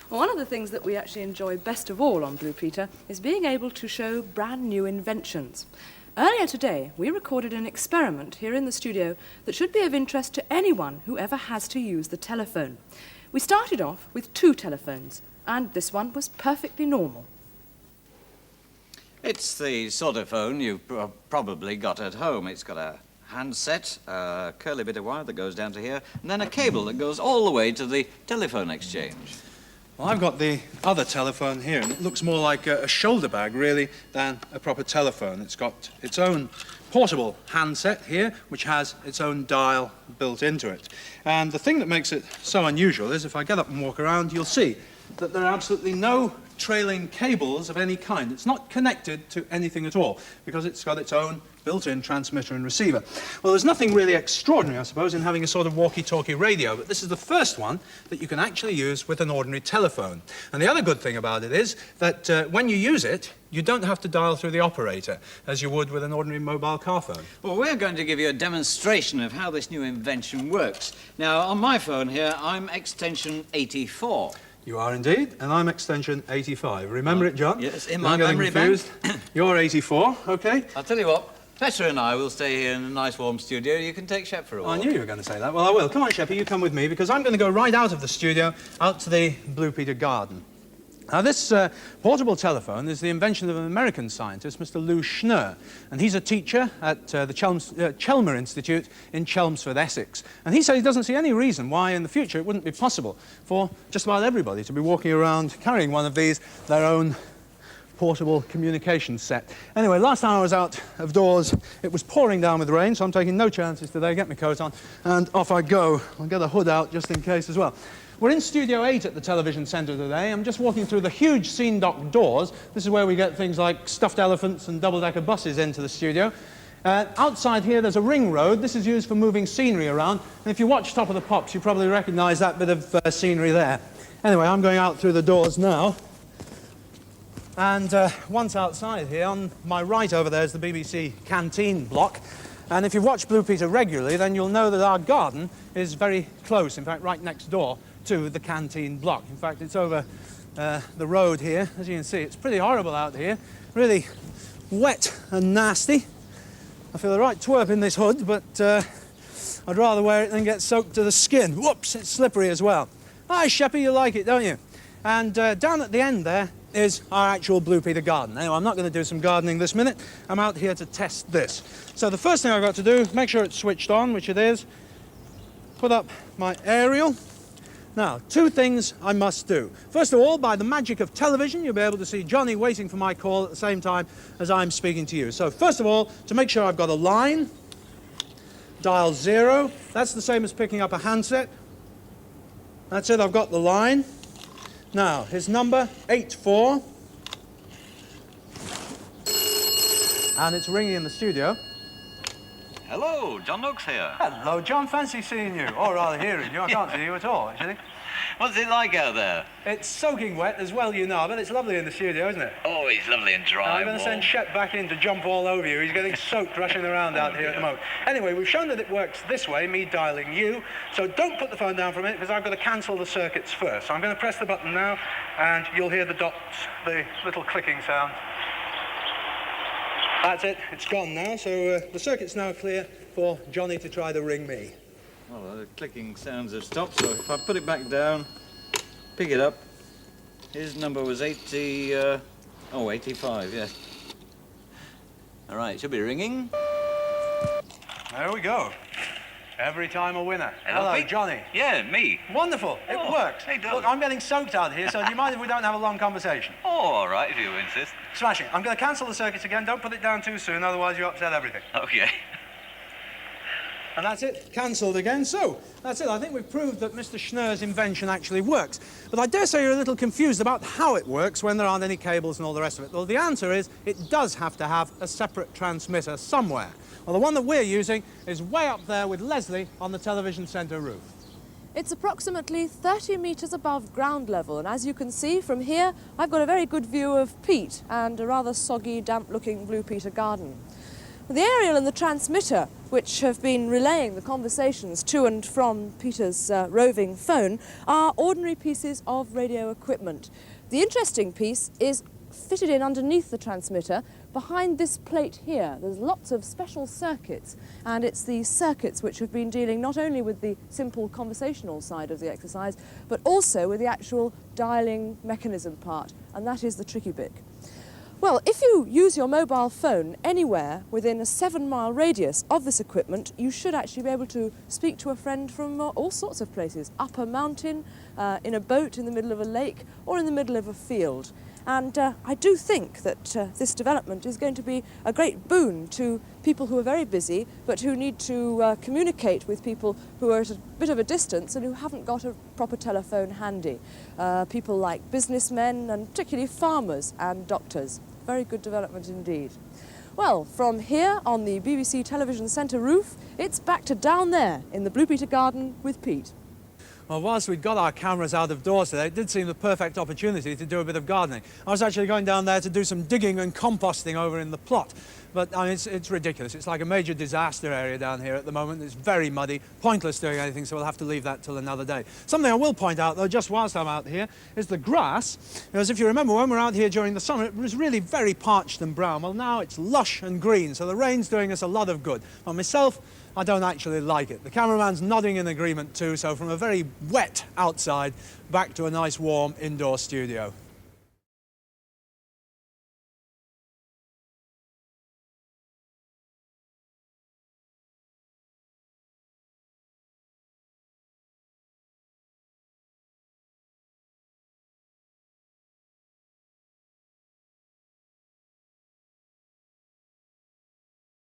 Well, one of the things that we actually enjoy best of all on Blue Peter is being able to show brand new inventions. Earlier today, we recorded an experiment here in the studio that should be of interest to anyone who ever has to use the telephone. We started off with 2 telephones, and this one was perfectly normal. It's the sort of phone you've probably got at home. It's got a handset, a curly bit of wire that goes down to here, and then a cable that goes all the way to the telephone exchange. Well, I've got the other telephone here, and it looks more like a shoulder bag, really, than a proper telephone. It's got its own portable handset here, which has its own dial built into it. And the thing that makes it so unusual is if I get up and walk around, you'll see that there are absolutely no trailing cables of any kind. It's not connected to anything at all, because it's got its own built-in transmitter and receiver. Well, there's nothing really extraordinary, I suppose, in having a sort of walkie-talkie radio, but this is the first one that you can actually use with an ordinary telephone. And the other good thing about it is that when you use it, you don't have to dial through the operator, as you would with an ordinary mobile car phone. Well, we're going to give you a demonstration of how this new invention works. Now, on my phone here, I'm extension 84. You are indeed, and I'm extension 85. Remember it, John? Yes, in my Don't get memory confused. You're 84, OK? I'll tell you what, Petra and I will stay here in a nice warm studio. You can take Shep for a walk. I knew you were going to say that. Well, I will. Come on, Sheppy, you come with me, because I'm going to go right out of the studio, out to the Blue Peter garden. Now, this portable telephone is the invention of an American scientist, Mr. Lou Schnurr, and he's a teacher at the Chelmer Institute in Chelmsford, Essex. And he said he doesn't see any reason why in the future it wouldn't be possible for just about everybody to be walking around carrying one of these, their own portable communication set. Anyway, last time I was out of doors, it was pouring down with rain, so I'm taking no chances today. Get my coat on, and off I go. I'll get a hood out just in case as well. We're in Studio 8 at the Television Centre today. I'm just walking through the huge scene dock doors. This is where we get things like stuffed elephants and double-decker buses into the studio. Outside here, there's a ring road. This is used for moving scenery around. And if you watch Top of the Pops, you probably recognise that bit of scenery there. Anyway, I'm going out through the doors now. And once outside here, on my right over there is the BBC canteen block. And if you watch Blue Peter regularly, then you'll know that our garden is very close, in fact, right next door to the canteen block. In fact, it's over the road here. As you can see, it's pretty horrible out here. Really wet and nasty. I feel the right twerp in this hood, but I'd rather wear it than get soaked to the skin. Whoops, it's slippery as well. Hi, Sheppy, you like it, don't you? And down at the end there is our actual Blue Peter garden. Anyway, I'm not going to do some gardening this minute. I'm out here to test this. So the first thing I've got to do, make sure it's switched on, which it is. Put up my aerial. Now, 2 things I must do. First of all, by the magic of television, you'll be able to see Johnny waiting for my call at the same time as I'm speaking to you. So first of all, to make sure I've got a line, dial 0. That's the same as picking up a handset. That's it, I've got the line. Now, his number, 84. And it's ringing in the studio. Hello, John Noakes here. Hello, John. Fancy seeing you. Or rather hearing you. I can't see you at all, actually. What's it like out there? It's soaking wet as well, you know, but it's lovely in the studio, isn't it? Oh, it's lovely and dry. I'm going to send Shep back in to jump all over you. He's getting soaked rushing around out here at the moment. Anyway, we've shown that it works this way, me dialing you. So don't put the phone down for a minute, because I've got to cancel the circuits first. So I'm going to press the button now, and you'll hear the dots, the little clicking sound. That's it. It's gone now. So the circuit's now clear for Johnny to try to ring me. Well, the clicking sounds have stopped, so if I put it back down, pick it up, his number was 85, yes. All right, should be ringing. There we go. Every time a winner. Hello, Hello, Pete. Johnny. Yeah, me. Wonderful. It works. hey, Doug. Look, I'm getting soaked out here, so do you mind if we don't have a long conversation? Oh, all right, if you insist. Smashing. I'm going to cancel the circuits again. Don't put it down too soon, otherwise you upset everything. Okay. And that's it, cancelled again. So, that's it. I think we've proved that Mr. Schnurr's invention actually works. But I dare say you're a little confused about how it works when there aren't any cables and all the rest of it. Well, the answer is it does have to have a separate transmitter somewhere. Well, the one that we're using is way up there with Leslie on the Television Centre roof. It's approximately 30 metres above ground level, and as you can see from here, I've got a very good view of peat and a rather soggy, damp-looking Blue Peter garden. The aerial and the transmitter, which have been relaying the conversations to and from Peter's roving phone, are ordinary pieces of radio equipment. The interesting piece is fitted in underneath the transmitter behind this plate here. There's lots of special circuits, and it's these circuits which have been dealing not only with the simple conversational side of the exercise, but also with the actual dialing mechanism part, and that is the tricky bit. Well, if you use your mobile phone anywhere within a 7-mile radius of this equipment, you should actually be able to speak to a friend from all sorts of places, up a mountain, in a boat in the middle of a lake, or in the middle of a field. And I do think that this development is going to be a great boon to people who are very busy, but who need to communicate with people who are at a bit of a distance and who haven't got a proper telephone handy. People like businessmen and particularly farmers and doctors. Very good development indeed. Well, from here on the BBC Television Centre roof, it's back to down there in the Blue Peter Garden with Pete. Well, whilst we'd got our cameras out of doors today, it did seem the perfect opportunity to do a bit of gardening. I was actually going down there to do some digging and composting over in the plot. But I mean, it's ridiculous. It's like a major disaster area down here at the moment. It's very muddy, pointless doing anything, so we'll have to leave that till another day. Something I will point out, though, just whilst I'm out here, is the grass. Because if you remember, when we were out here during the summer, it was really very parched and brown. Well, now it's lush and green, so the rain's doing us a lot of good. But myself, I don't actually like it. The cameraman's nodding in agreement too, so from a very wet outside, back to a nice warm indoor studio.